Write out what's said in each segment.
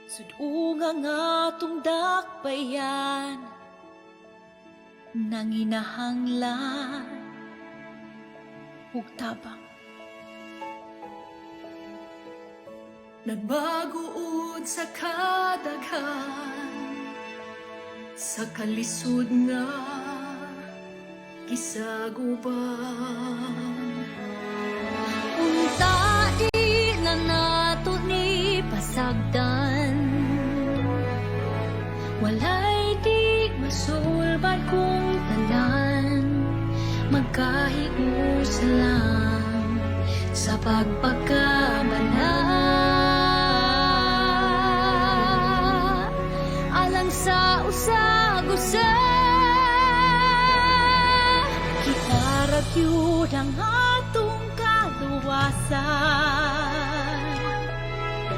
Sudunga nga tong dakbayan nang inahanglan ug tabang. Nagbaguod sa kadaghan, sa kalisod nga gisaguban. Unta di na nato ni pasagdan, walay di masulban kung tanan, magkahius lang sa pagpagkamana. Alang sa usag-usa, kita ragyud ang atong kaluwasan.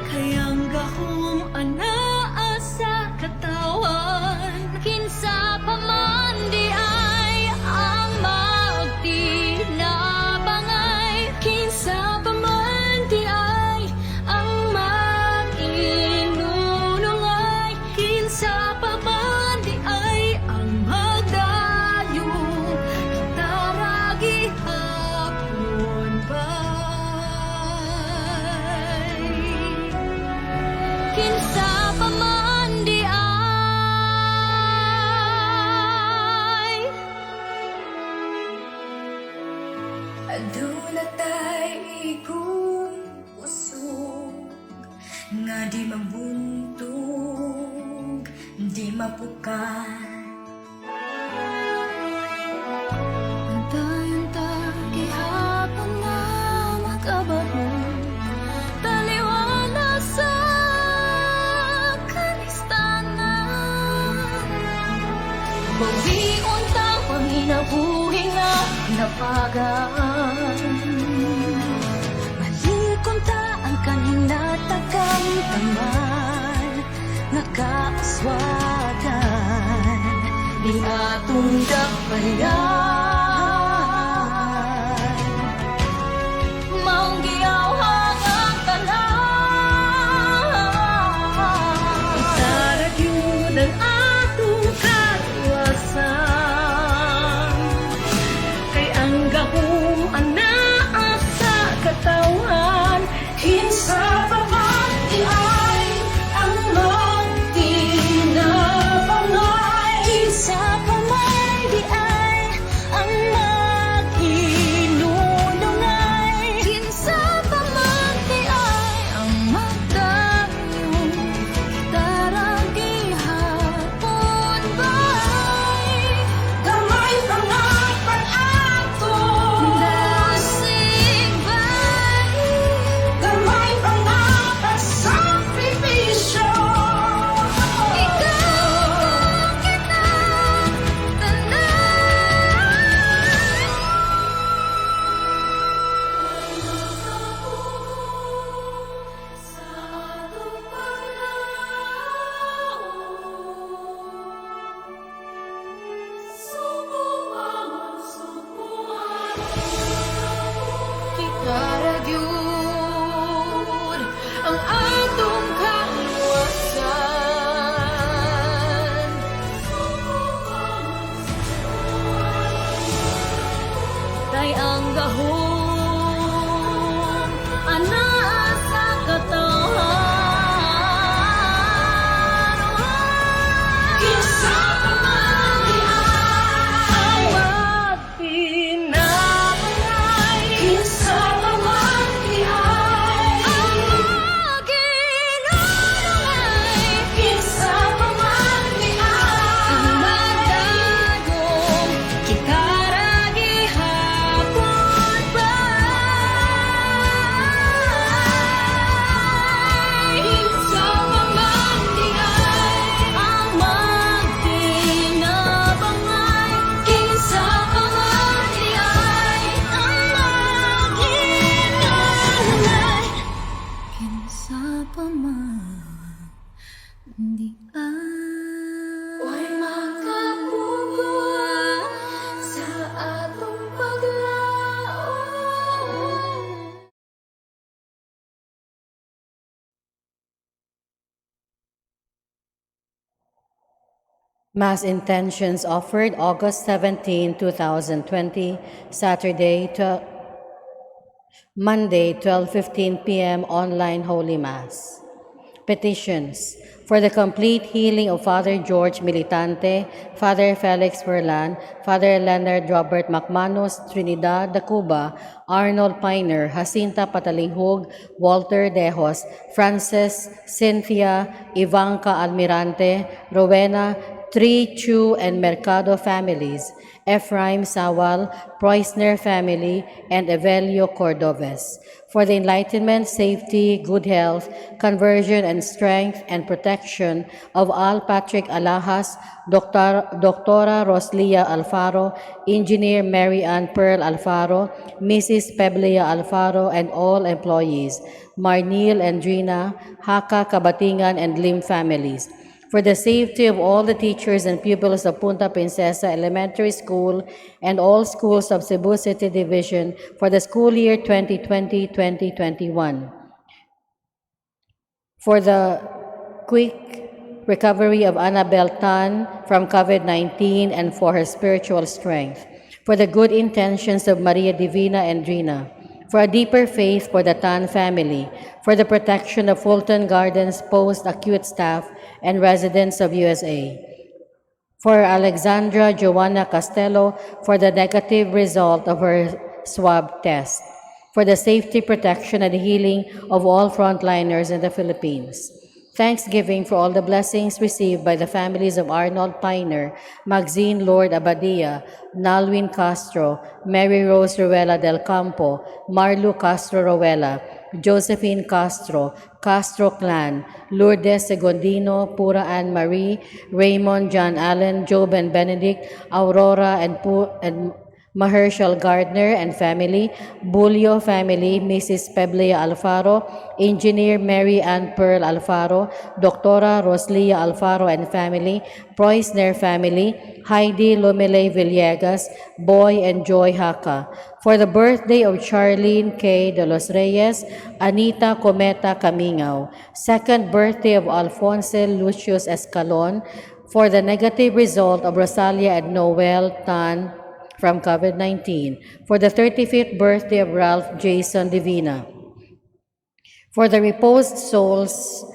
Kayang gahom anaa sa katawan, kinsa pa man di ay ang magtinabangay, kinsa pa man di ay ang mag-inunungay, kinsa pa man di ay ang magdayong, kita ragi hapon ba'y kinsa pa man di ay. Aduna tay ikong usog nga di mabuntog, di mapukan. Antay-antay gihapon nga mag-abahon, taliwala sa kalistanan. Bawion tang panginabuhi nga napagaan, balikon ta ang kaninatagang taman, nakaaswagan di atong dakbayan. Maong giyawhang ang tanan, saragyud ang atong kaluwasan. Kay ang gahom anaa sa katawan, kinsa pa man di ay ang magtinabangay, kinsa pa man di ay ang mag-inunungay, kinsa pa man di ay ang magdayong, daragi hapon ba'y Gamay pa nga pag-ato, dasig ba'y gamay pa nga pag-sakripisyo. ikaw kita Ikaragyud ang atong kaluwasan. Tay ang gahom anaa sa katawan, Kinsa pa man di ay, magtinabangay, kinsa pa man di ay, maginunungay, kinsa pa man di ang ay. magdagong, kita ragi hapon ba Mass intentions offered August 17, 2020, Saturday to Monday, 12:15 p.m. online Holy Mass. Petitions for the complete healing of Father George Militante, Father Felix Verlan, Father Leonard Robert Macmanus, Trinidad de Cuba, Arnold Piner, Jacinta Patalinghog, Walter Dejos, Frances, Cynthia, Ivanka Almirante, Rowena, Tri, Chu, and Mercado families, Ephraim Sawal, Preusner family, and Evelio Cordoves. For the enlightenment, safety, good health, conversion, and strength and protection of Al Patrick Alahas, Doctora Roslia Alfaro, Engineer Mary Ann Pearl Alfaro, Mrs. Peblia Alfaro, and all employees, Marnil and Drina, Haka, Kabatingan, and Lim families. For the safety of all the teachers and pupils of Punta Princesa Elementary School and all schools of Cebu City Division for the school year 2020-2021. For the quick recovery of Annabel Tan from COVID-19 and for her spiritual strength. For the good intentions of Maria Divina and Drina. For a deeper faith for the Tan family. For the protection of Fulton Gardens post-acute staff and residents of USA. For Alexandra Joanna Castello for the negative result of her swab test. For the safety, protection, and healing of all frontliners in the Philippines. Thanksgiving for all the blessings received by the families of Arnold Piner, Maxine Lord Abadia, Nalwin Castro, Mary Rose Ruela del Campo, Marlu Castro Ruela, Josephine Castro, Castro Clan, Lourdes Segondino, Pura Ann Marie, Raymond John Allen, Job and Benedict, Aurora and Mahershal Gardner and family, Bulio family, Mrs. Peblia Alfaro, Engineer Mary Ann Pearl Alfaro, Doctora Roslia Alfaro and family, Preusner family, Heidi Lomele Villegas, Boy and Joy Haka. For the birthday of Charlene K. de los Reyes, Anita Cometa Camingao. Second birthday of Alfonso Lucius Escalon. For the negative result of Rosalia and Noel Tan from COVID-19. For the 35th birthday of Ralph Jason Divina. For the reposed souls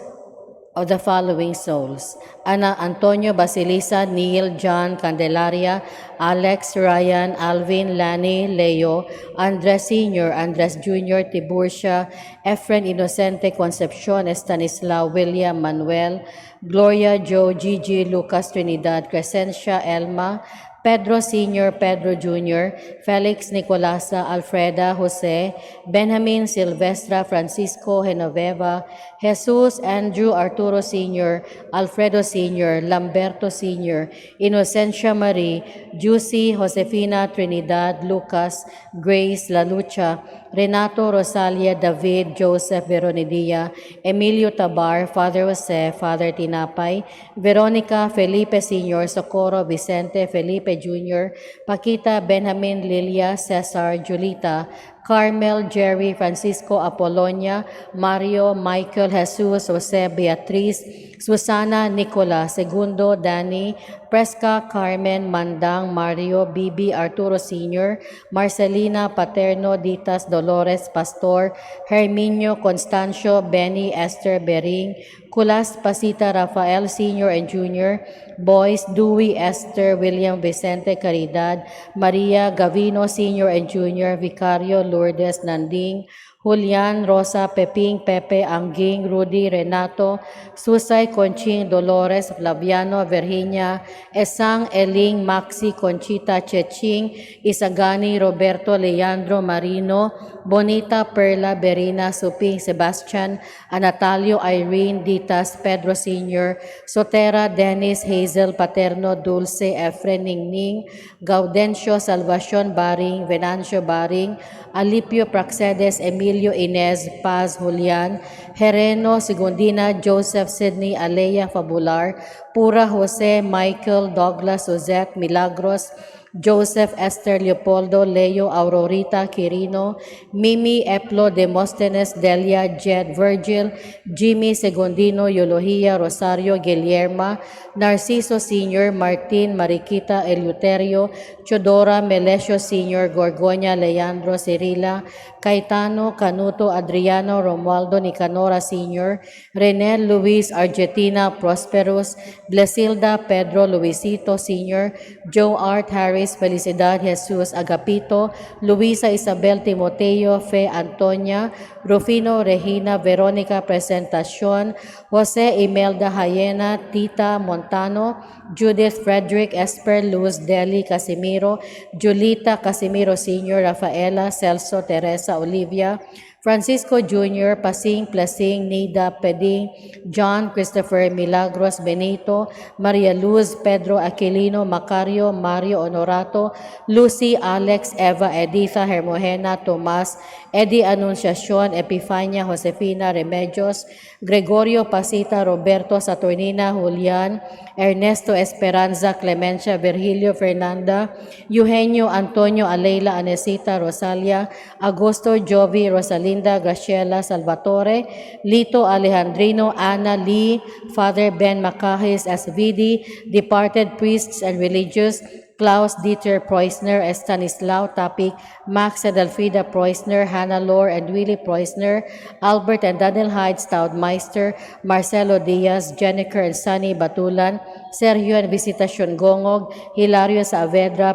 of the following souls: Ana Antonio Basilisa, Neil, John, Candelaria, Alex, Ryan, Alvin, Lani, Leo, Andres Sr., Andres Jr., Tiburcia, Efren Inocente, Concepcion, Estanislao, William, Manuel, Gloria, Joe, Gigi, Lucas, Trinidad, Crescencia, Elma, Pedro Sr., Pedro Jr., Felix Nicolasa, Alfreda, Jose, Benjamin Silvestra, Francisco Genoveva, Jesus, Andrew Arturo Sr., Alfredo Sr., Lamberto Sr., Inocencia Marie, Juicy, Josefina, Trinidad, Lucas, Grace, La Lucha, Renato, Rosalia, David, Joseph, Veronidia, Emilio Tabar, Father Jose, Father Tinapay, Veronica, Felipe Sr., Socorro, Vicente, Felipe Jr., Paquita, Benjamin, Lilia, Cesar, Julita, Carmel, Jerry, Francisco, Apolonia, Mario, Michael, Jesus, Jose, Beatriz, Susana, Nicola, Segundo, Danny, Presca, Carmen, Mandang, Mario, Bibi, Arturo Sr., Marcelina, Paterno, Ditas, Dolores, Pastor, Herminio, Constancio, Benny, Esther, Bering, Kulas, Pasita, Rafael Sr. and Jr., Boys, Dewey, Esther, William, Vicente, Caridad, Maria, Gavino Sr. and Jr., Vicario, Lourdes, Nanding, Julian, Rosa, Peping, Pepe, Angging, Rudy, Renato, Susay, Conching, Dolores, Flaviano, Virginia, Esang, Eling, Maxi, Conchita, Cheching, Isagani, Roberto, Leandro, Marino, Bonita, Perla, Berina, Suping, Sebastian, Anatalio, Irene, Ditas, Pedro Sr., Sotera, Dennis, Hazel, Paterno, Dulce, Efren, Ningning, Gaudencio, Salvacion, Baring, Venancio, Baring, Alipio, Praxedes, Emilio, Inez, Paz, Julian, Hereno, Segundina, Joseph, Sidney, Alea, Fabular, Pura, Jose, Michael, Douglas, Suzette, Milagros, Joseph Esther Leopoldo Leo Aurorita Quirino, Mimi Eplo Demosthenes Delia Jed Virgil, Jimmy Segundino Eulogia Rosario Guillerma, Narciso Sr. Martin Mariquita Eleuterio, Chodora Melesio Sr. Gorgonia Leandro Cirila, Caetano Canuto Adriano Romualdo Nicanora Sr., Renel Luis Argentina Prosperus, Blesilda Pedro Luisito Sr., Joe Art Harris Felicidad Jesus Agapito, Luisa Isabel Timoteo Fe Antonia, Rufino Regina Veronica Presentacion, Jose Imelda Hayena Tita Montano, Judith Frederick Esper Luz Deli Casimiro, Julita Casimiro Sr., Rafaela Celso Teresa Olivia, Francisco Jr., Pasing Plasing, Nida Peding, John Christopher Milagros Benito, Maria Luz Pedro Aquilino Macario Mario Honorato, Lucy Alex Eva Editha Hermogena Tomas, Eddie Anunciacion Epifania Josefina Remedios, Gregorio Pasita Roberto Saturnina Julian, Ernesto Esperanza Clemencia Virgilio Fernanda, Eugenio Antonio Aleila Anesita Rosalia, Agosto Jovi Rosalinda Graciela Salvatore, Lito Alejandrino Ana Lee, Father Ben Macahis SVD, departed priests and religious, Klaus Dieter Preusner, Stanislao Tapik, Max Edelfrida Preusner, Hannah Lore and Willie Preusner, Albert and Daniel Hyde Staudmeister, Marcelo Diaz, Jennifer and Sunny Batulan, Sergio and Visitacion Gongog, Hilario Saavedra,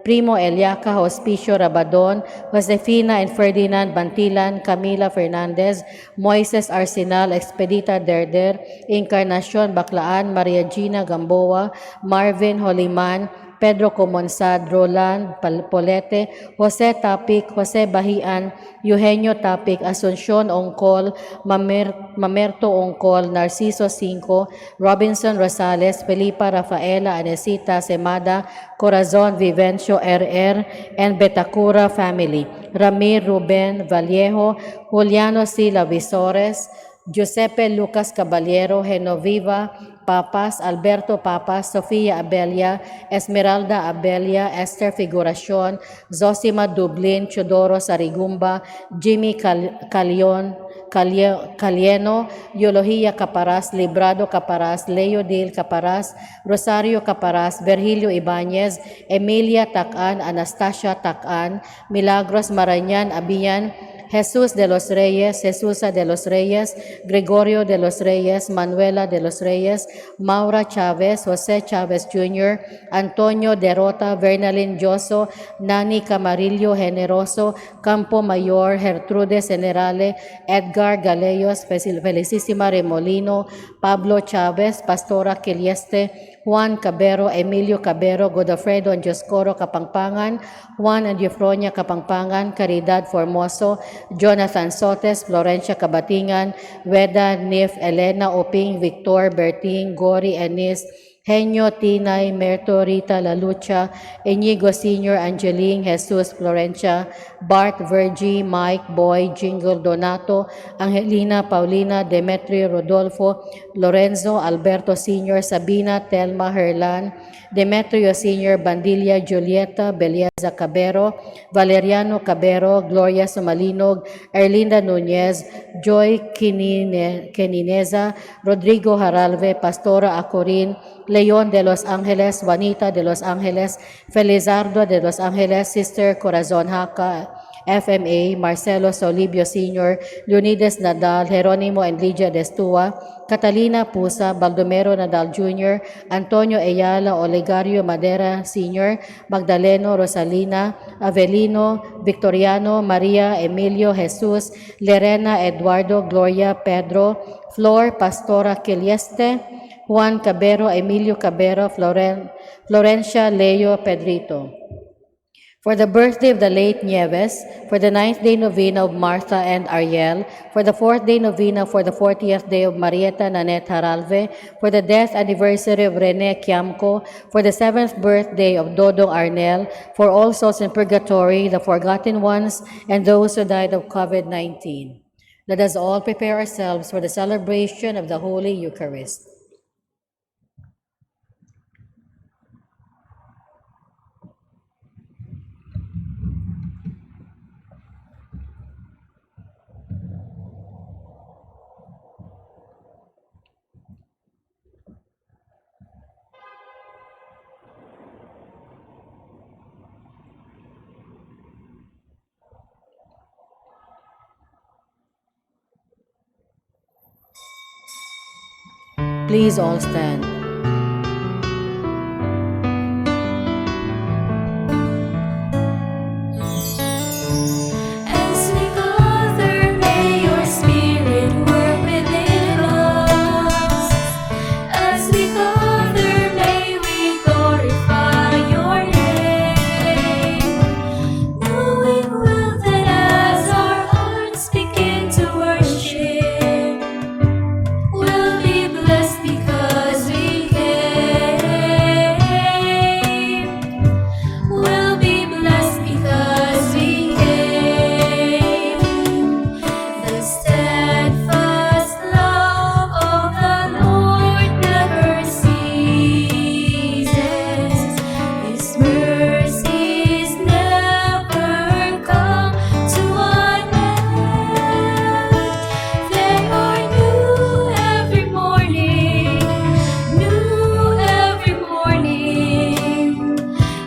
Primo Eliaca Hospicio Rabadon, Josefina and Ferdinand Bantilan, Camila Fernandez, Moises Arsenal, Expedita Derder, Encarnacion Baclaan, Maria Gina Gamboa, Marvin Holiman, Pedro Comonsad, Roland Polete, Jose Tapik, Jose Bahian, Eugenio Tapik, Asuncion Ongkol, Mamerto Ongkol, Narciso Cinco, Robinson Rosales, Felipa Rafaela Anesita Semada, Corazon Vivencio RR, and Betacura family, Ramir Ruben Vallejo, Juliano Sila Visores, Giuseppe Lucas Caballero, Genoviva Papas, Alberto Papas, Sofia Abelia, Esmeralda Abelia, Esther Figuracion, Zosima Dublin, Chodoro Sarigumba, Jimmy Calieno, Eulogia Caparas, Librado Caparas, Leo Dil Caparas, Rosario Caparas, Virgilio Ibanez, Emilia Tacan, Anastasia Tacan, Milagros Marañan Abian, Jesus de los Reyes, Jesusa de los Reyes, Gregorio de los Reyes, Manuela de los Reyes, Maura Chavez, José Chavez Jr., Antonio Derota, Vernalin Joso, Nani Camarillo Generoso, Campo Mayor, Gertrude Generale, Edgar Galeyos, Felicísima Remolino, Pablo Chavez, Pastora Quilieste, Juan Cabero, Emilio Cabero, Godofredo and Joscoro Kapangpangan, Juan and Eufronia Kapangpangan, Caridad Formoso, Jonathan Sotes, Florencia Kabatingan, Weda Nif, Elena Oping, Victor Berting, Gori Enis, Henyo Tinay, Merto Rita Lalucha, Inigo Sr., Angeline, Jesus Florencia, Bart Virgie, Mike Boy, Jingle Donato, Angelina Paulina, Demetrio Rodolfo, Lorenzo Alberto Sr., Sabina Telma Herlan, Demetrio Sr., Bandilla Julieta, Belieza Cabero, Valeriano Cabero, Gloria Somalinog, Erlinda Nunez, Joy Kenineza, Rodrigo Haralve, Pastora Acorin, Leon de Los Angeles, Juanita de Los Angeles, Felizardo de Los Angeles, Sister Corazon Haka, FMA, Marcelo Solibio Sr., Leonidas Nadal, Jeronimo and Lydia Destua, Catalina Pusa, Baldomero Nadal Jr., Antonio Ayala, Olegario Madera Sr., Magdaleno Rosalina, Avelino, Victoriano, Maria, Emilio Jesus, Lerena Eduardo, Gloria Pedro, Flor Pastora Quilieste, Juan Cabero, Emilio Cabero, Florencia Leo Pedrito. For the birthday of the late Nieves, for the 9th-day novena of Martha and Ariel, for the 4th-day novena for the 40th day of Marieta Nanette Haralve, for the death anniversary of Rene Kiamco, for the 7th birthday of Dodong Arnel, for all souls in purgatory, the forgotten ones, and those who died of COVID-19. Let us all prepare ourselves for the celebration of the Holy Eucharist. Please all stand. As we gather, may your spirit work within us. As we gather, may we glorify your name. Knowing well that as our hearts begin to worship, we'll be blessed because we came. We'll be blessed because we came. The steadfast love of the Lord never ceases. His mercies never come to an end. They are new every morning, new every morning.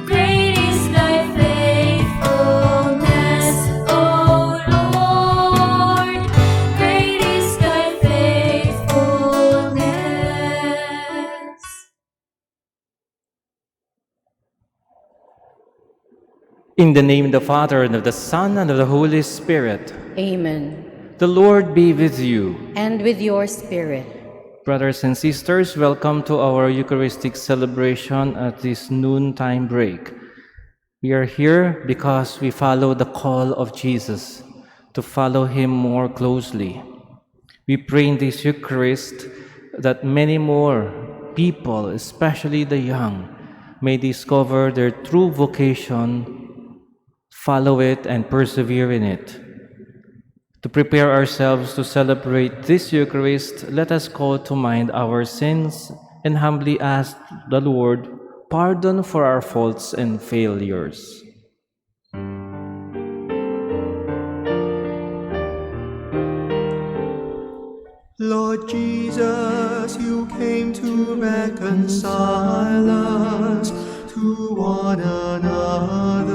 Great is thy faithfulness, O Lord. Great is thy faithfulness. In the name of the Father, and of the Son, and of the Holy Spirit. Amen. The Lord be with you. And with your spirit. Brothers and sisters, welcome to our Eucharistic celebration at this noontime break. We are here because we follow the call of Jesus to follow him more closely. We pray in this Eucharist that many more people, especially the young, may discover their true vocation, follow it, and persevere in it. To prepare ourselves to celebrate this Eucharist, let us call to mind our sins and humbly ask the Lord pardon for our faults and failures. Lord Jesus, you came to reconcile us to one another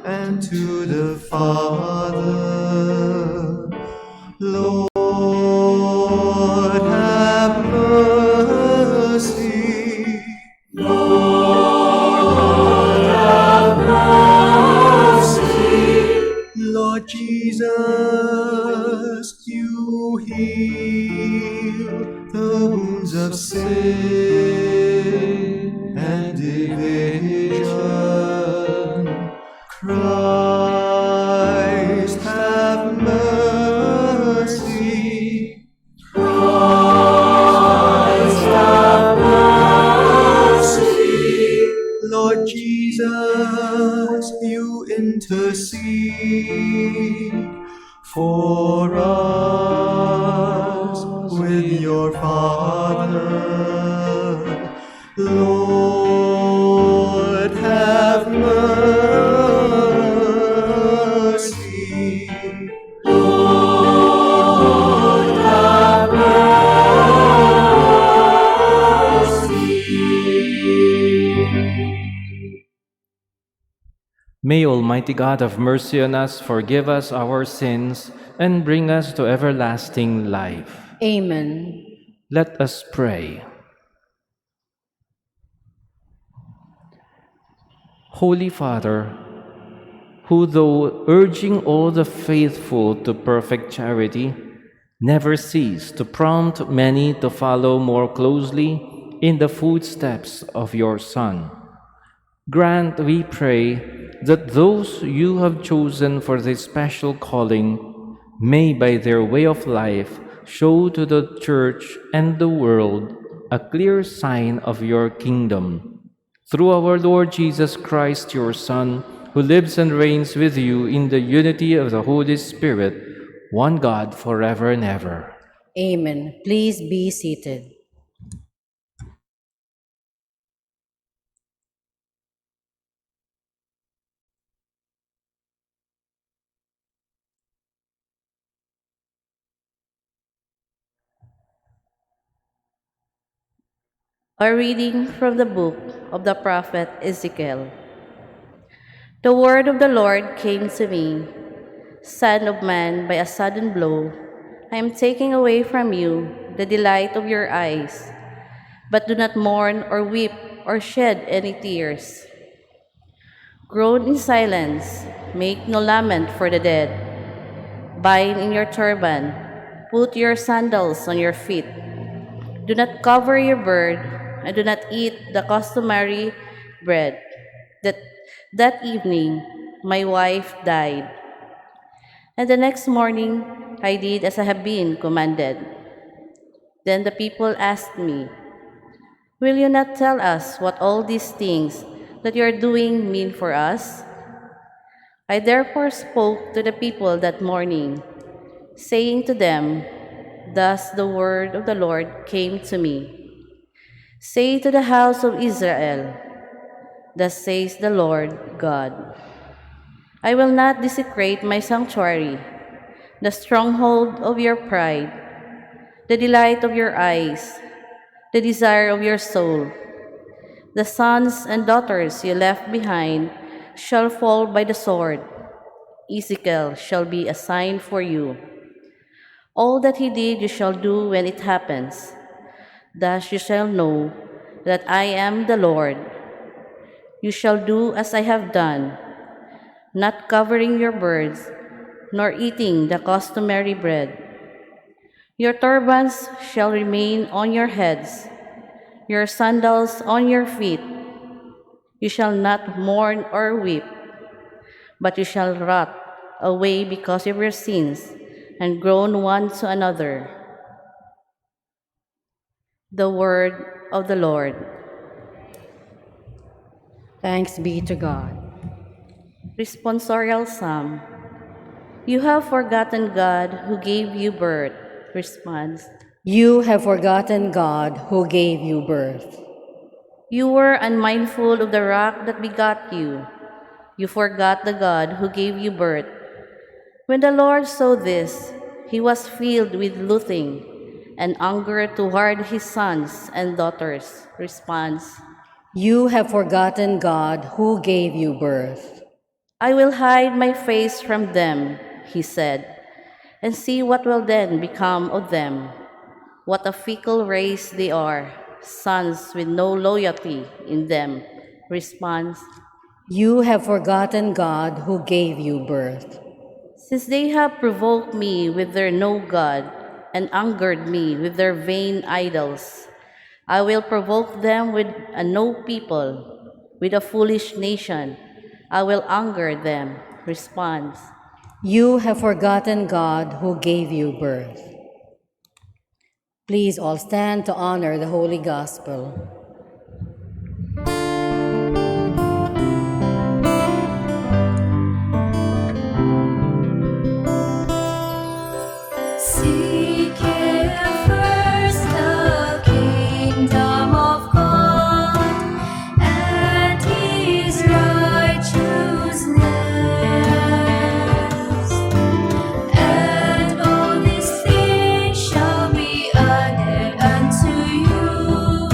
and to the Father. Lord, have mercy. Lord, have mercy. Lord Jesus, you heal the wounds of sin and division. Christ, have mercy. Christ, have mercy. Lord Jesus, you intercede for us with your Father. Lord, have mercy. Lord, have mercy. May Almighty God have mercy on us, forgive us our sins, and bring us to everlasting life. Amen. Let us pray. Holy Father, who though urging all the faithful to perfect charity, never cease to prompt many to follow more closely in the footsteps of your Son, grant, we pray, that those you have chosen for this special calling may by their way of life show to the Church and the world a clear sign of your kingdom. Through our Lord Jesus Christ, your Son, who lives and reigns with you in the unity of the Holy Spirit, one God forever and ever. Amen. Please be seated. A reading from the book of the prophet Ezekiel. The word of the Lord came to me, Son of man, by a sudden blow, I am taking away from you the delight of your eyes. But do not mourn or weep or shed any tears. Groan in silence, make no lament for the dead. Bind in your turban, put your sandals on your feet. Do not cover your bird, and do not eat the customary bread. That evening, my wife died. And the next morning, I did as I have been commanded. Then the people asked me, "Will you not tell us what all these things that you are doing mean for us?" I therefore spoke to the people that morning, saying to them, "Thus the word of the Lord came to me. Say to the house of Israel, Thus says the Lord God, I will not desecrate my sanctuary, the stronghold of your pride, the delight of your eyes, the desire of your soul. The sons and daughters you left behind shall fall by the sword. Ezekiel shall be a sign for you. All that he did you shall do when it happens. Thus you shall know that I am the Lord. You shall do as I have done, not covering your birds, nor eating the customary bread. Your turbans shall remain on your heads, your sandals on your feet. You shall not mourn or weep, but you shall rot away because of your sins, and groan one to another. The word of the Lord. Thanks be to God. Responsorial Psalm. You have forgotten God who gave you birth. Response. You have forgotten God who gave you birth. You were unmindful of the rock that begot you. You forgot the God who gave you birth. When the Lord saw this, he was filled with loathing and anger toward his sons and daughters. Response. You have forgotten God who gave you birth. I will hide my face from them, he said, and see what will then become of them. What a fickle race they are, sons with no loyalty in them. Response. You have forgotten God who gave you birth. Since they have provoked me with their no God and angered me with their vain idols, I will provoke them with a no people, with a foolish nation. I will anger them. Response. You have forgotten God who gave you birth. Please all stand to honor the Holy Gospel. Seek ye first the kingdom of God and his righteousness, and all these things shall be added unto you.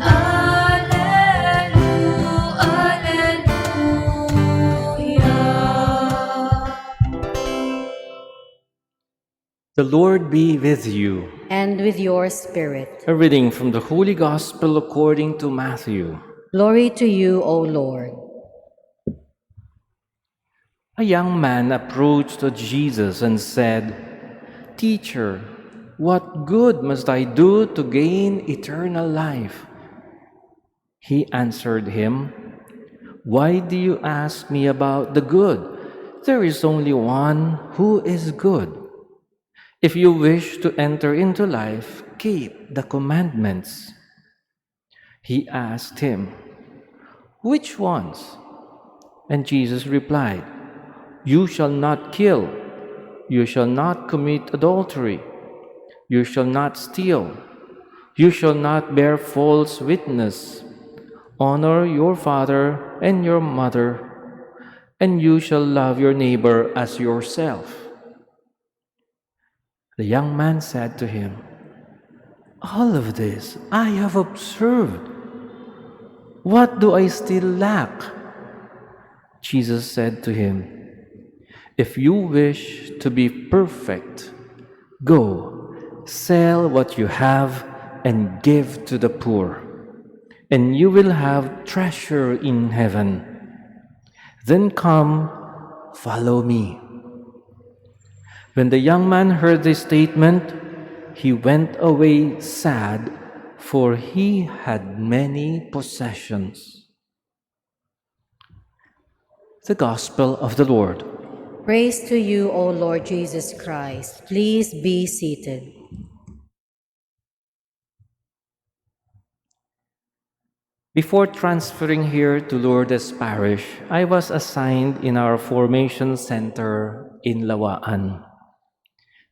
Alleluia, alleluia. The Lord be with you. And with your spirit. A reading from the Holy Gospel according to Matthew. Glory to you, O Lord. A young man approached Jesus and said, "Teacher, what good must I do to gain eternal life?" He answered him, "Why do you ask me about the good? There is only one who is good. If you wish to enter into life, keep the commandments." He asked him, "Which ones?" And Jesus replied, "You shall not kill. You shall not commit adultery. You shall not steal. You shall not bear false witness. Honor your father and your mother, and you shall love your neighbor as yourself." The young man said to him, "All of this I have observed. What do I still lack?" Jesus said to him, "If you wish to be perfect, go, sell what you have and give to the poor, and you will have treasure in heaven. Then come, follow me." When the young man heard this statement, he went away sad, for he had many possessions. The Gospel of the Lord. Praise to you, O Lord Jesus Christ. Please be seated. Before transferring here to Lourdes Parish, I was assigned in our formation center in Lawaan.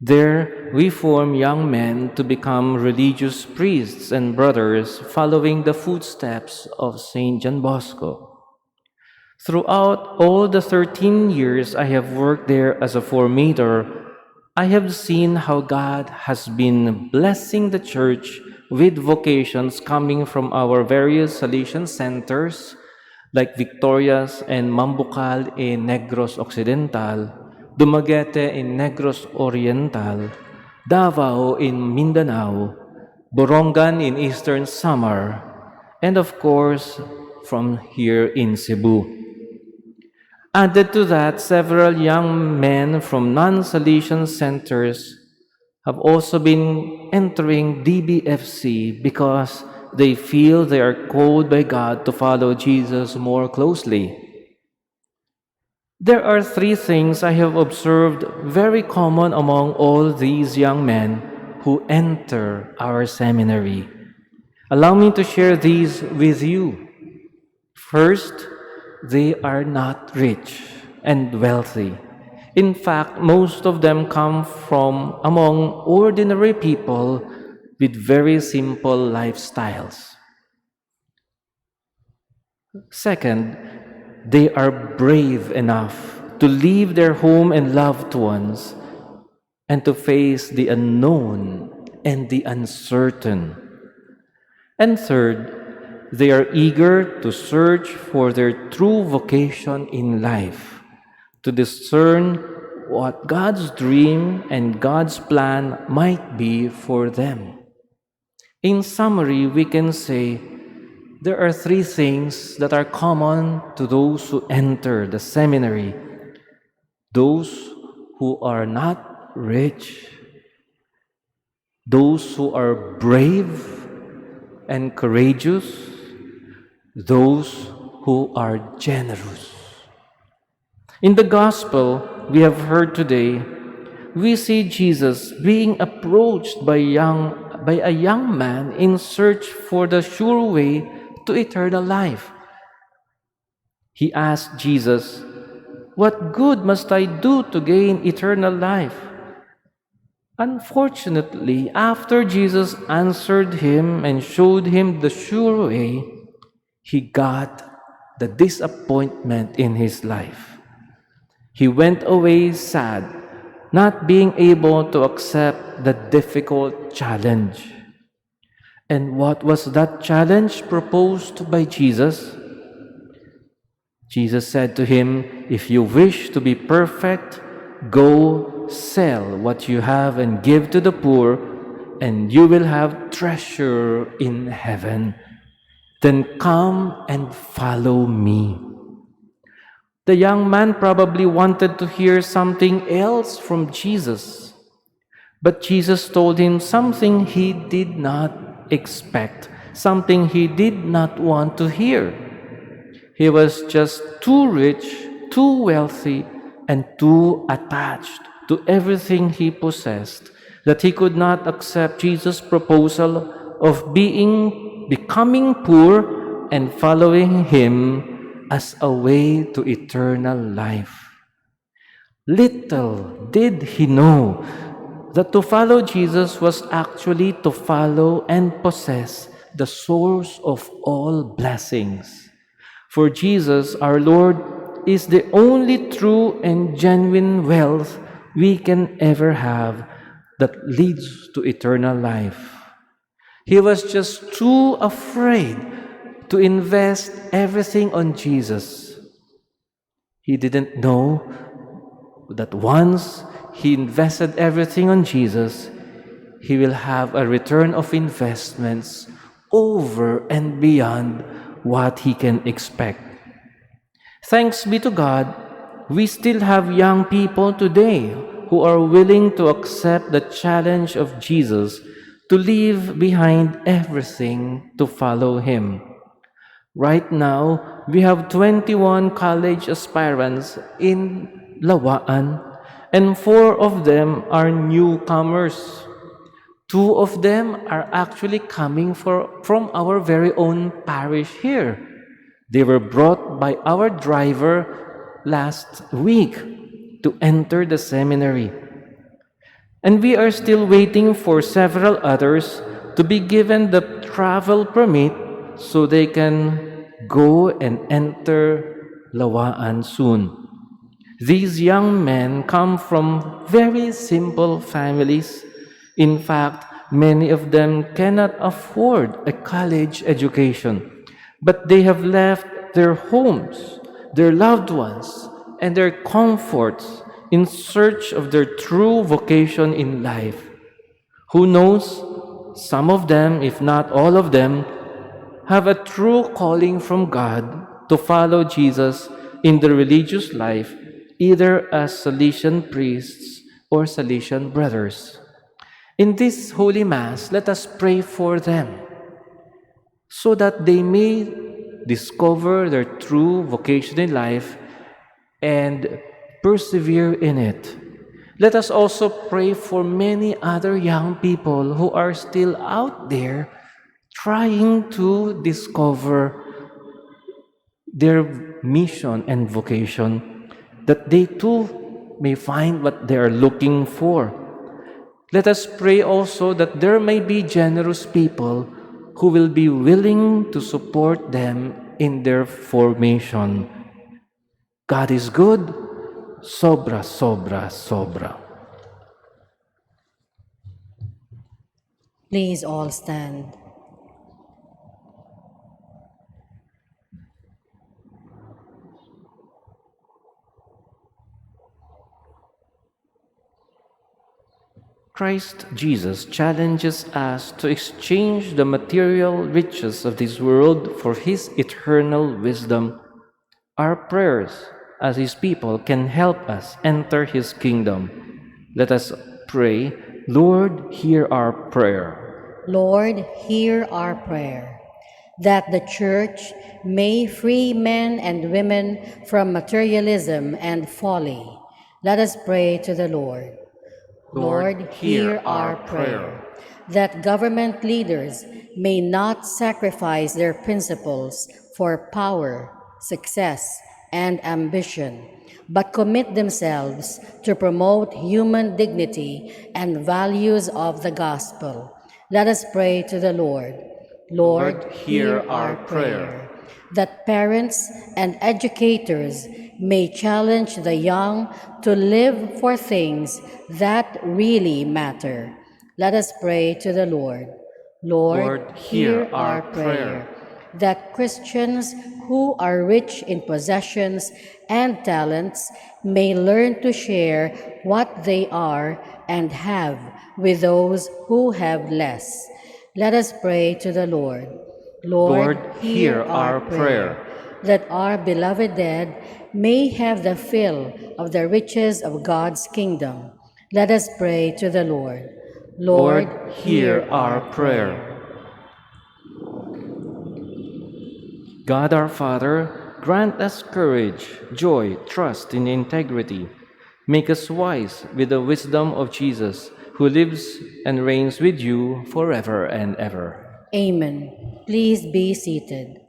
There, we form young men to become religious priests and brothers following the footsteps of Saint John Bosco. Throughout all the 13 years I have worked there as a formator, I have seen how God has been blessing the church with vocations coming from our various Salesian centers like Victorias and Mambucal in Negros Occidental, Dumaguete in Negros Oriental, Davao in Mindanao, Borongan in Eastern Samar, and of course, from here in Cebu. Added to that, several young men from non-Salesian centers have also been entering DBFC because they feel they are called by God to follow Jesus more closely. There are three things I have observed very common among all these young men who enter our seminary. Allow me to share these with you. First, they are not rich and wealthy. In fact, most of them come from among ordinary people with very simple lifestyles. Second, they are brave enough to leave their home and loved ones and to face the unknown and the uncertain. And third, they are eager to search for their true vocation in life, to discern what God's dream and God's plan might be for them. In summary, we can say there are three things that are common to those who enter the seminary. Those who are not rich, those who are brave and courageous, those who are generous. In the gospel we have heard today, we see Jesus being approached by a young man in search for the sure way to eternal life. He asked Jesus, "What good must I do to gain eternal life?" Unfortunately, after Jesus answered him and showed him the sure way, he got the disappointment in his life. He went away sad, not being able to accept the difficult challenge. And what was that challenge proposed by Jesus? Jesus said to him, "If you wish to be perfect, go sell what you have and give to the poor, and you will have treasure in heaven. Then come and follow me." The young man probably wanted to hear something else from Jesus, but Jesus told him something he did not expect, something he did not want to hear. He was just too rich, too wealthy, and too attached to everything he possessed that he could not accept Jesus' proposal of becoming poor and following him as a way to eternal life. Little did he know that to follow Jesus was actually to follow and possess the source of all blessings. For Jesus, our Lord, is the only true and genuine wealth we can ever have that leads to eternal life. He was just too afraid to invest everything on Jesus. He didn't know that once he invested everything on Jesus, he will have a return of investments over and beyond what he can expect. Thanks be to God, we still have young people today who are willing to accept the challenge of Jesus to leave behind everything to follow him. Right now, we have 21 college aspirants in Lawaan, and 4 of them are newcomers. 2 of them are actually coming from our very own parish here. They were brought by our driver last week to enter the seminary. And we are still waiting for several others to be given the travel permit so they can go and enter Lawaan soon. These young men come from very simple families. In fact, many of them cannot afford a college education, but they have left their homes, their loved ones, and their comforts in search of their true vocation in life. Who knows, some of them, if not all of them, have a true calling from God to follow Jesus in the religious life, either as Salesian priests or Salesian brothers. In this Holy Mass, let us pray for them so that they may discover their true vocation in life and persevere in it. Let us also pray for many other young people who are still out there trying to discover their mission and vocation, that they too may find what they are looking for. Let us pray also that there may be generous people who will be willing to support them in their formation. God is good, sobra, sobra, sobra. Please all stand. Christ Jesus challenges us to exchange the material riches of this world for His eternal wisdom. Our prayers as His people can help us enter His kingdom. Let us pray, Lord, hear our prayer. Lord, hear our prayer, that the Church may free men and women from materialism and folly. Let us pray to the Lord. Lord, hear our prayer, that government leaders may not sacrifice their principles for power, success, and ambition, but commit themselves to promote human dignity and values of the gospel. Let us pray to the Lord. Lord, hear our prayer, that parents and educators may challenge the young to live for things that really matter. Let us pray to the Lord. Lord, hear our prayer, that Christians who are rich in possessions and talents may learn to share what they are and have with those who have less. Let us pray to the Lord. Lord, hear our prayer, that our beloved dead may have the fill of the riches of God's kingdom. Let us pray to the Lord. Lord, hear our prayer. God our Father, grant us courage, joy, trust, and integrity. Make us wise with the wisdom of Jesus, who lives and reigns with you forever and ever. Amen. Please be seated.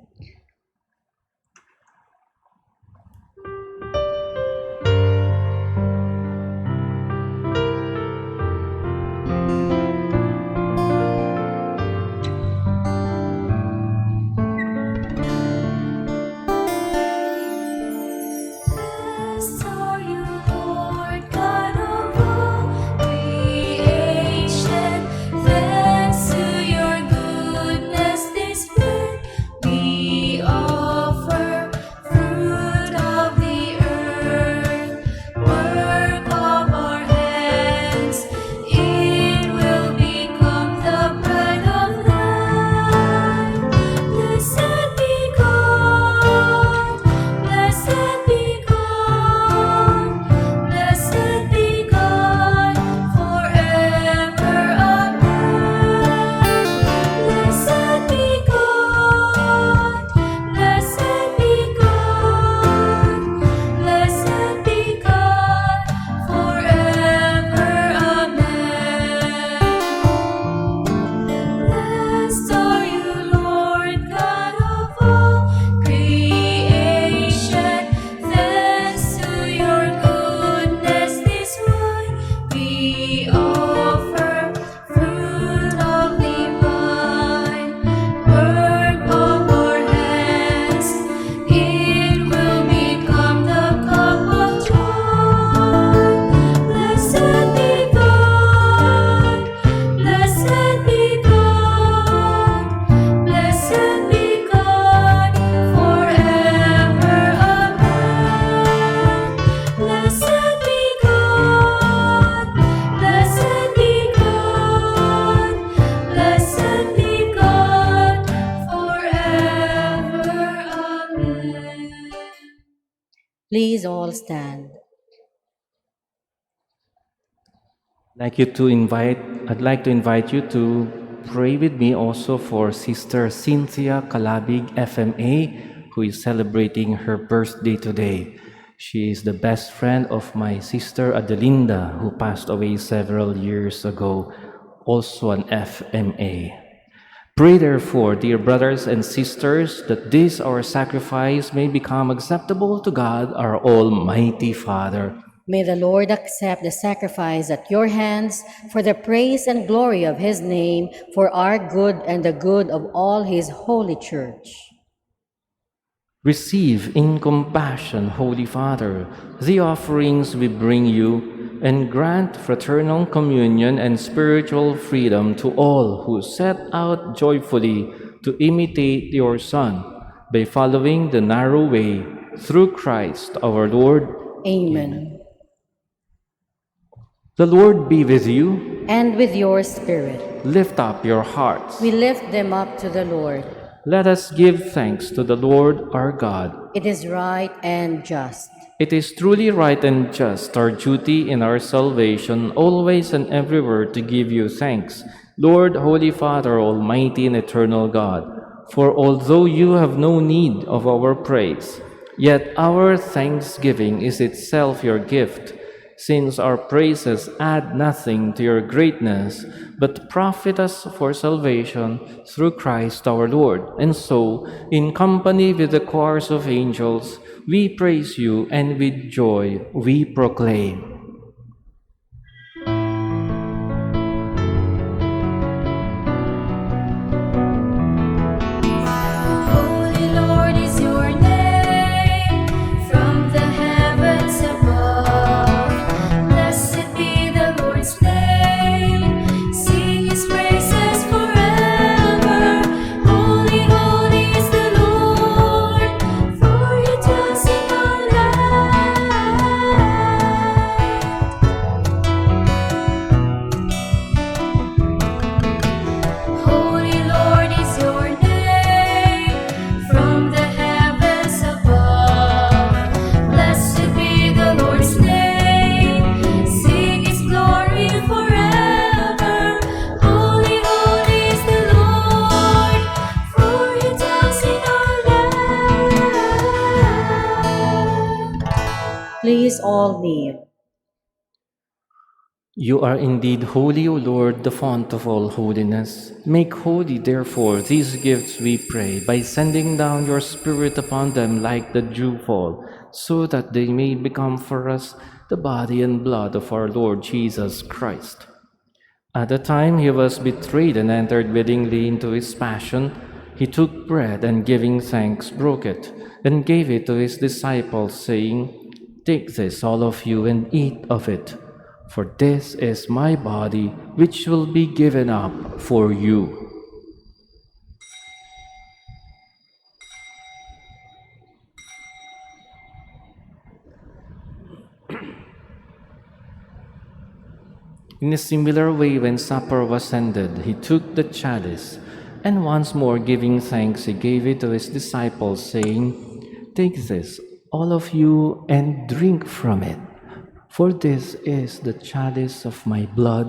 Blessed are you, Lord God of all creation. Thanks to your goodness displayed, we Please all stand. I'd like to invite you to pray with me also for Sister Cynthia Calabig, FMA, who is celebrating her birthday today. She is the best friend of my sister Adelinda, who passed away several years ago, also an FMA. Pray therefore, dear brothers and sisters, that this our sacrifice may become acceptable to God, our Almighty Father. May the Lord accept the sacrifice at your hands for the praise and glory of his name, for our good and the good of all his holy church. Receive in compassion, Holy Father, the offerings we bring you, and grant fraternal communion and spiritual freedom to all who set out joyfully to imitate your Son by following the narrow way through Christ our Lord. Amen. The Lord be with you. And with your spirit. Lift up your hearts. We lift them up to the Lord. Let us give thanks to the Lord our God. It is right and just. It is truly right and just, our duty in our salvation, always and everywhere to give you thanks, Lord, Holy Father, Almighty and eternal God. For although you have no need of our praise, yet our thanksgiving is itself your gift, since our praises add nothing to your greatness, but profit us for salvation through Christ our Lord. And so, in company with the choirs of angels, we praise you, and with joy we proclaim. Holy Lord is your name, from the heavens above. Blessed be the Lord's name, sing his praises forever. Holy, holy is the Lord, for he dwells in our land. Holy Lord is your name, from the heavens above. Blessed be the Lord's name, sing his glory forever. Holy, holy is the Lord, for he dwells in our land. Please all kneel. You are indeed holy, O Lord, the font of all holiness. Make holy, therefore, these gifts, we pray, by sending down your Spirit upon them like the dewfall, so that they may become for us the body and blood of our Lord Jesus Christ. At the time he was betrayed and entered willingly into his passion, he took bread and giving thanks, broke it, and gave it to his disciples, saying, "Take this, all of you, and eat of it. For this is my body, which will be given up for you." In a similar way, when supper was ended, he took the chalice, and once more giving thanks, he gave it to his disciples, saying, "Take this, all of you, and drink from it. For this is the chalice of my blood,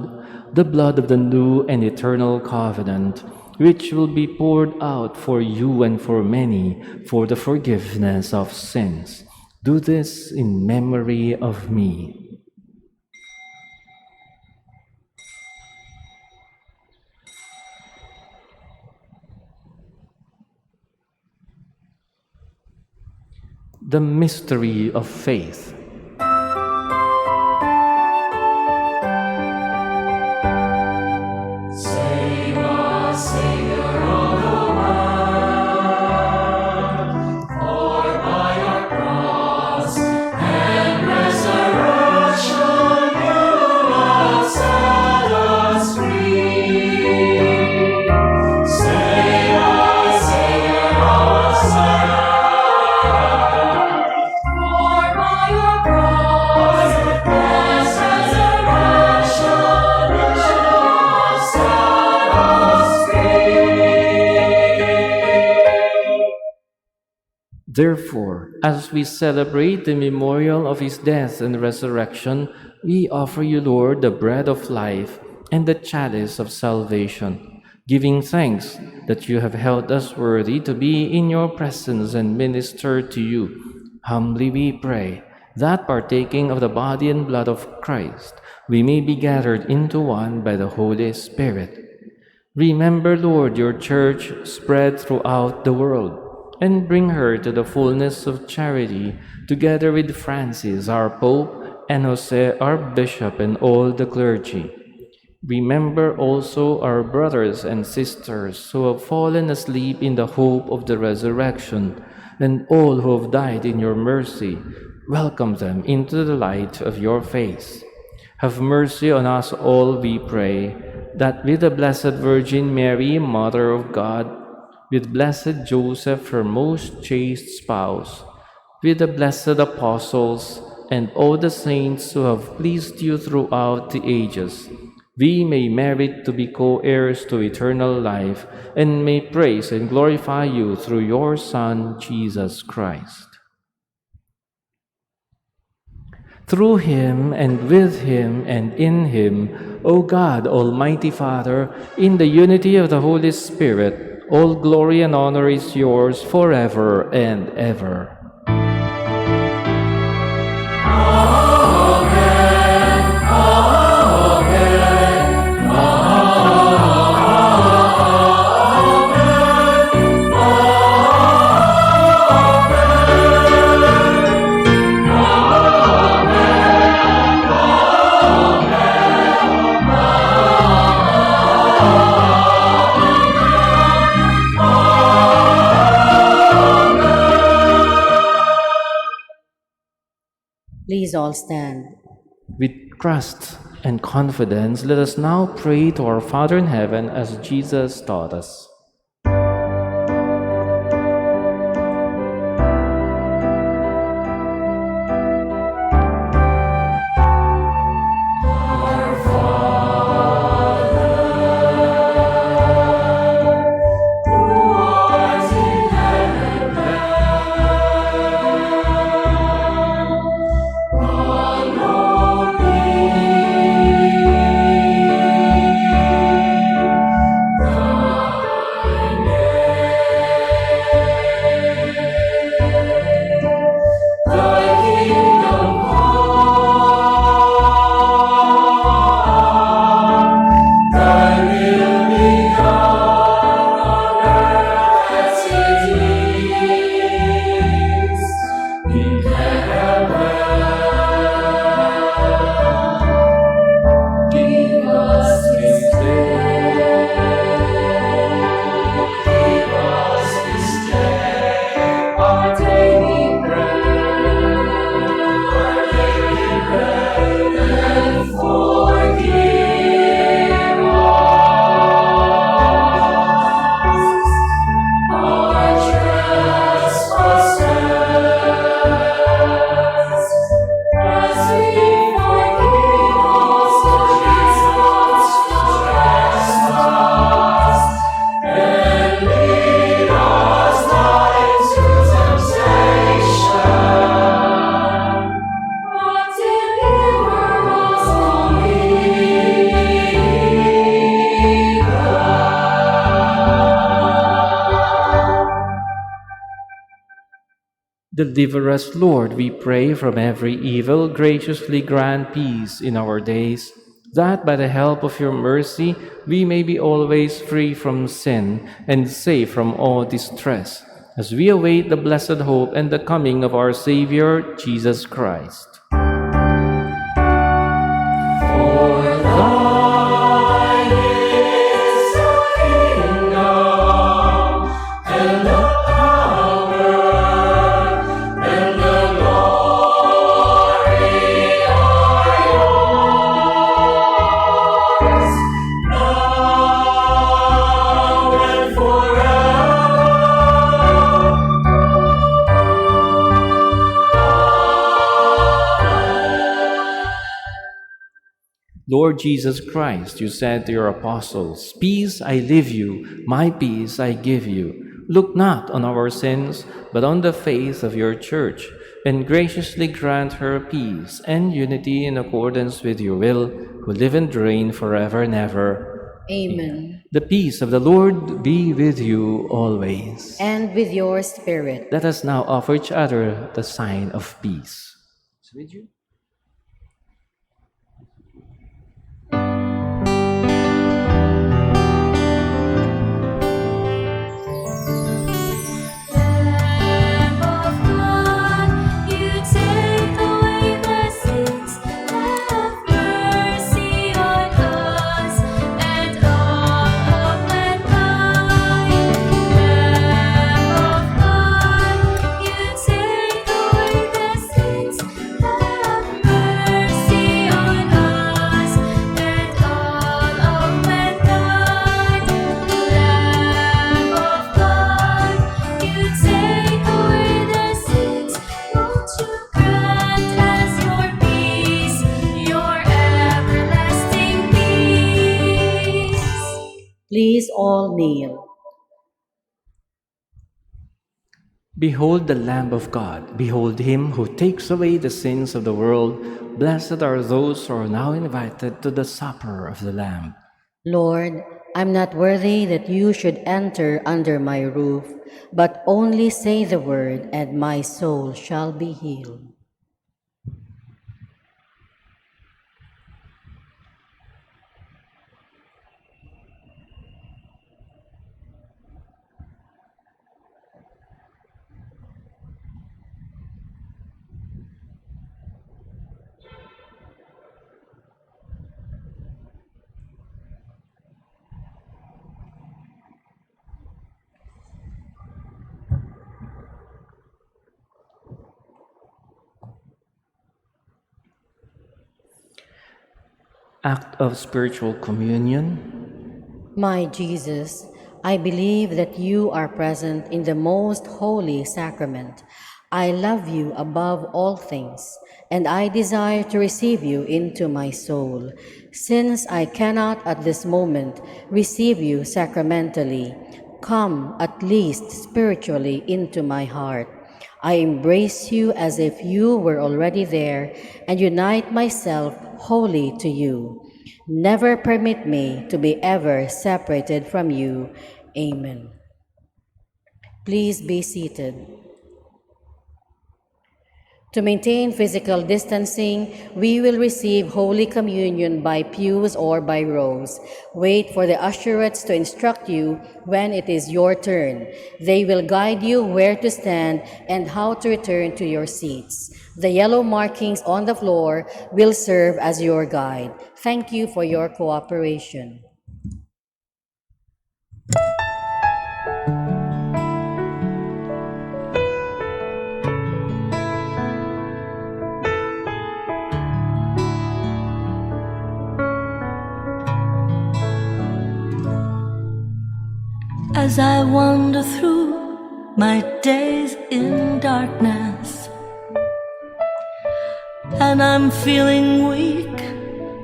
the blood of the new and eternal covenant, which will be poured out for you and for many for the forgiveness of sins. Do this in memory of me." The mystery of faith. Save us, Savior of the world, for by your cross and resurrection you have set us free. Save us, Savior of the world, for by your Therefore, as we celebrate the memorial of his death and resurrection, we offer you, Lord, the bread of life and the chalice of salvation, giving thanks that you have held us worthy to be in your presence and minister to you. Humbly we pray that, partaking of the body and blood of Christ, we may be gathered into one by the Holy Spirit. Remember, Lord, your church spread throughout the world, and bring her to the fullness of charity, together with Francis, our Pope, and Jose, our Bishop, and all the clergy. Remember also our brothers and sisters who have fallen asleep in the hope of the resurrection, and all who have died in your mercy. Welcome them into the light of your face. Have mercy on us all, we pray, that with the Blessed Virgin Mary, Mother of God, with blessed Joseph, her most chaste spouse, with the blessed apostles, and all the saints who have pleased you throughout the ages, we may merit to be co-heirs to eternal life, and may praise and glorify you through your Son, Jesus Christ. Through him, and with him, and in him, O God, Almighty Father, in the unity of the Holy Spirit, all glory and honor is yours forever and ever. Please all stand. With trust and confidence, let us now pray to our Father in heaven as Jesus taught us. Deliver us, Lord, we pray, from every evil. Graciously grant peace in our days, that by the help of your mercy we may be always free from sin and safe from all distress, as we await the blessed hope and the coming of our Savior, Jesus Christ. Lord Jesus Christ, you said to your apostles, "Peace I leave you, my peace I give you. Look not on our sins, but on the faith of your church, and graciously grant her peace and unity in accordance with your will, who live and reign forever and ever. Amen. The peace of the Lord be with you always. And with your spirit. Let us now offer each other the sign of peace. With you. Lamb of God, you take away the sins. Have mercy on us and all of mankind. Lamb of God, you take away the sins. Have mercy on us and all of mankind. Lamb of God, you take away the sins. Won't you grant us your peace, your everlasting peace? Please all kneel. Behold the Lamb of God. Behold him who takes away the sins of the world. Blessed are those who are now invited to the supper of the Lamb. Lord, I'm not worthy that you should enter under my roof, but only say the word, and my soul shall be healed. Act of spiritual communion. My Jesus, I believe that you are present in the most holy sacrament. I love you above all things, and I desire to receive you into my soul. Since I cannot at this moment receive you sacramentally, come at least spiritually into my heart. I embrace you as if you were already there and unite myself wholly to you. Never permit me to be ever separated from you. Amen. Please be seated. To maintain physical distancing, we will receive Holy Communion by pews or by rows. Wait for the usherettes to instruct you when it is your turn. They will guide you where to stand and how to return to your seats. The yellow markings on the floor will serve as your guide. Thank you for your cooperation. As I wander through my days in darkness, and I'm feeling weak,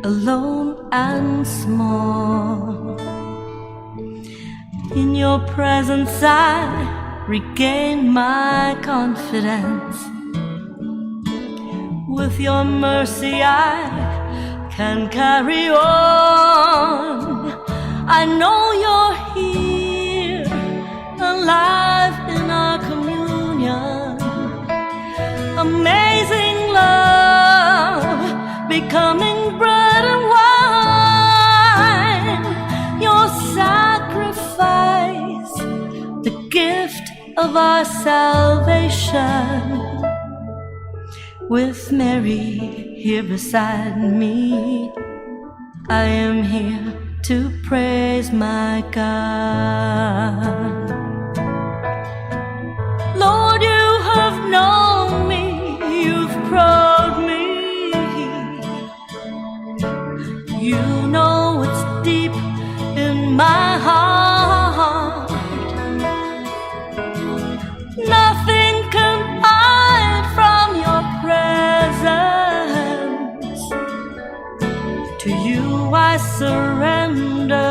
alone and small, in your presence I regain my confidence. With your mercy I can carry on. I know you're here, alive in our communion. Amazing love, becoming bread and wine. Your sacrifice, the gift of our salvation. With Mary here beside me, I am here to praise my God. Lord, you have known me, you've probed me. You know what's deep in my heart. Nothing can hide from your presence. To you I surrender,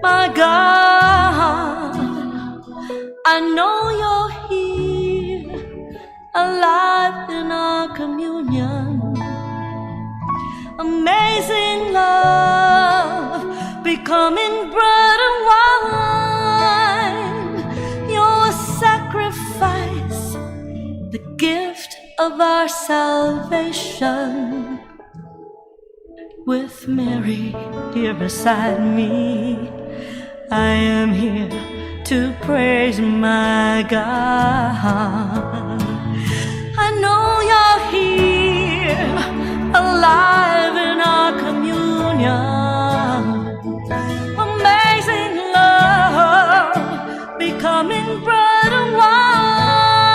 my God. I know you're here, alive in our communion. Amazing love, becoming bread and wine. Your sacrifice, the gift of our salvation. With Mary here beside me, I am here to praise my God. I know you're here, alive in our communion. Amazing love, becoming bread and wine.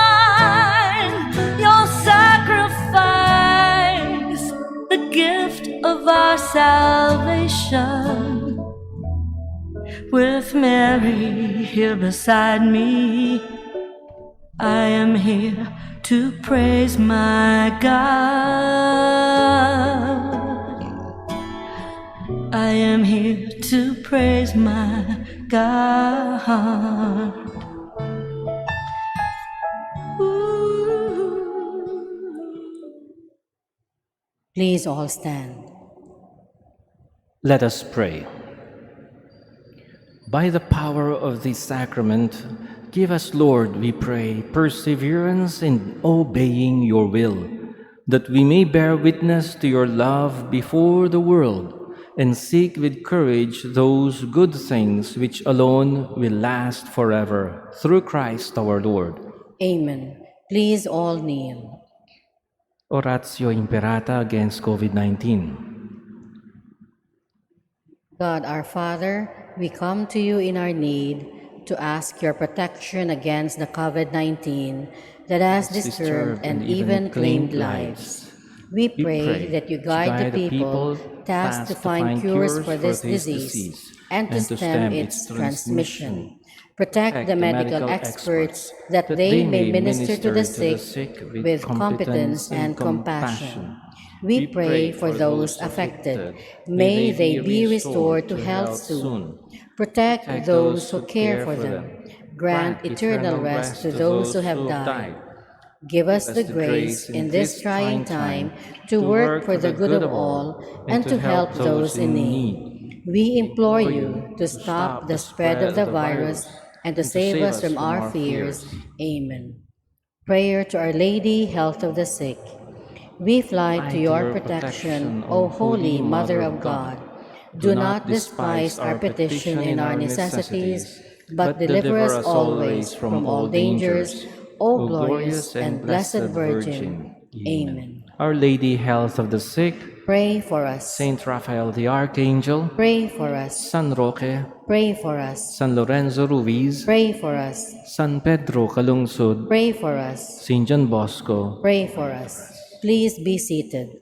Your sacrifice, the gift of our salvation. With Mary here beside me, I am here to praise my God. I am here to praise my God. Ooh. Please all stand. Let us pray. By the power of this sacrament, give us, Lord, we pray, perseverance in obeying your will, that we may bear witness to your love before the world and seek with courage those good things which alone will last forever. Through Christ our Lord. Amen. Please all kneel. Oratio Imperata against COVID-19. God our Father, we come to you in our need to ask your protection against the COVID-19 that has disturbed and even claimed lives. We pray that you guide the people tasked to find cures for this disease and to stem its transmission. Protect the medical experts that they may minister to the sick with competence and compassion. We pray for those affected. May they be restored to health soon. Protect those who care for them. Grant eternal rest to those who have died. Give us the grace in this trying time to work for the good of all and to help those in need. We implore you to stop the spread of the virus and to save us from our fears. Amen. Prayer to Our Lady, Health of the Sick. We fly to your protection, O Holy Mother of God. Do not despise our petition in our necessities, but deliver us always from all dangers, O glorious and blessed Virgin. Amen. Our Lady, Health of the Sick. Pray for us. Saint Raphael the Archangel. Pray for us. San Roque. Pray for us. San Lorenzo Ruiz. Pray for us. San Pedro Calungsod. Pray for us. Saint John Bosco. Pray for us. Please be seated.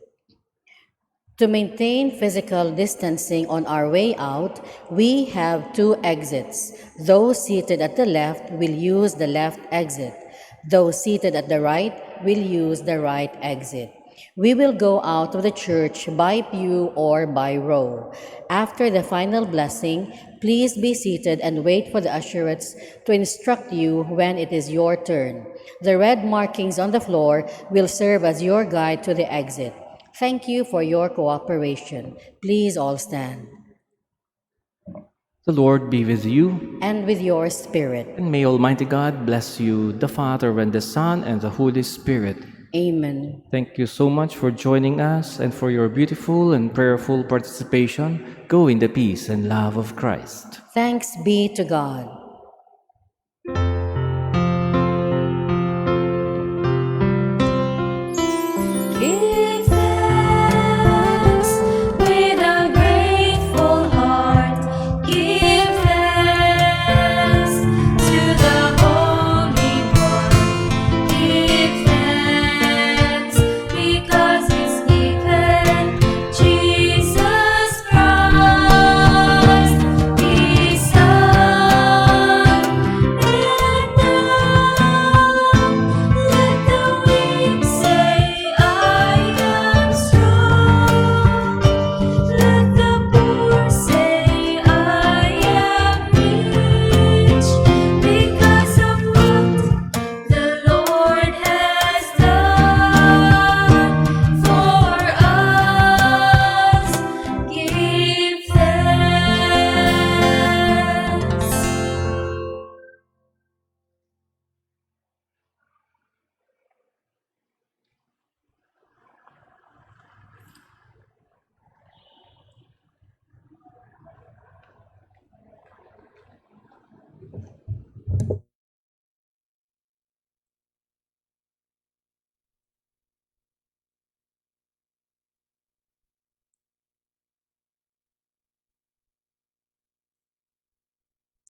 To maintain physical distancing on our way out, we have two exits. Those seated at the left will use the left exit. Those seated at the right will use the right exit. We will go out of the church by pew or by row. After the final blessing, please be seated and wait for the usherettes to instruct you when it is your turn. The red markings on the floor will serve as your guide to the exit. Thank you for your cooperation. Please all stand. The Lord be with you. And with your spirit. And may Almighty God bless you, the Father and the Son and the Holy Spirit. Amen. Thank you so much for joining us and for your beautiful and prayerful participation. Go in the peace and love of Christ. Thanks be to God.